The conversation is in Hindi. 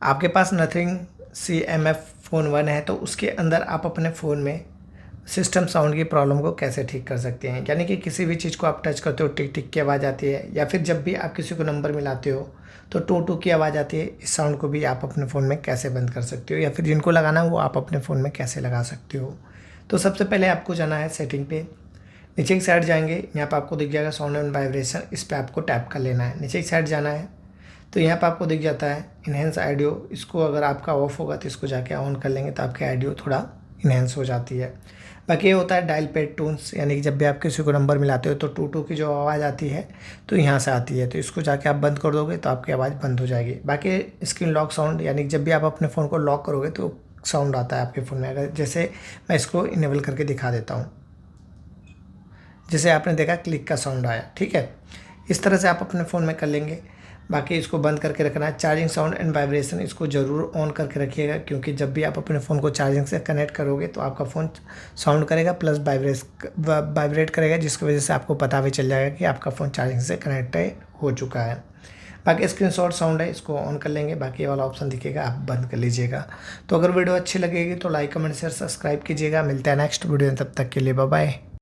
आपके पास नथिंग CMF फ़ोन 1 है तो उसके अंदर आप अपने फ़ोन में सिस्टम साउंड की प्रॉब्लम को कैसे ठीक कर सकते हैं। यानी कि किसी भी चीज़ को आप टच करते हो टिक टिक की आवाज़ आती है, या फिर जब भी आप किसी को नंबर मिलाते हो तो टू टू की आवाज़ आती है। इस साउंड को भी आप अपने फ़ोन में कैसे बंद कर सकते हो, या फिर जिनको लगाना है वो आप अपने फ़ोन में कैसे लगा सकते हो। तो सबसे पहले आपको जाना है सेटिंग पे, नीचे की साइड जाएंगे, यहाँ पर आपको दिख जाएगा साउंड एंड वाइब्रेशन, इस पर आपको टैप कर लेना है। नीचे की साइड जाना है तो यहाँ पर आपको दिख जाता है इन्हेंस ऑडियो, इसको अगर आपका ऑफ होगा तो इसको जाके ऑन कर लेंगे तो आपकी ऑडियो थोड़ा इन्हेंस हो जाती है। बाकी ये होता है डायल पैड टून्स, यानी कि जब भी आप किसी को नंबर मिलाते हो तो टू टू की जो आवाज़ आती है तो यहाँ से आती है, तो इसको जाके आप बंद कर दोगे तो आपकी आवाज़ बंद हो जाएगी। बाकी स्क्रीन लॉक साउंड, यानी कि जब भी आप अपने फ़ोन को लॉक करोगे तो साउंड आता है आपके फ़ोन में। अगर जैसे मैं इसको इनेबल करके दिखा देता हूँ, जैसे आपने देखा क्लिक का साउंड आया, ठीक है। इस तरह से आप अपने फ़ोन में कर लेंगे। बाकी इसको बंद करके रखना है। चार्जिंग साउंड एंड वाइब्रेशन इसको ज़रूर ऑन करके रखिएगा, क्योंकि जब भी आप अपने फ़ोन को चार्जिंग से कनेक्ट करोगे तो आपका फ़ोन साउंड करेगा प्लस वाइब्रेट करेगा, जिसकी वजह से आपको पता भी चल जाएगा कि आपका फ़ोन चार्जिंग से कनेक्ट हो चुका है। बाकी स्क्रीनशॉट साउंड है, इसको ऑन कर लेंगे, बाकी ये वाला ऑप्शन दिखेगा आप बंद कर लीजिएगा। तो अगर वीडियो अच्छी लगेगी तो लाइक कमेंट शेयर सब्सक्राइब कीजिएगा। मिलते हैं नेक्स्ट वीडियो में, तब तक के लिए बाय बाय।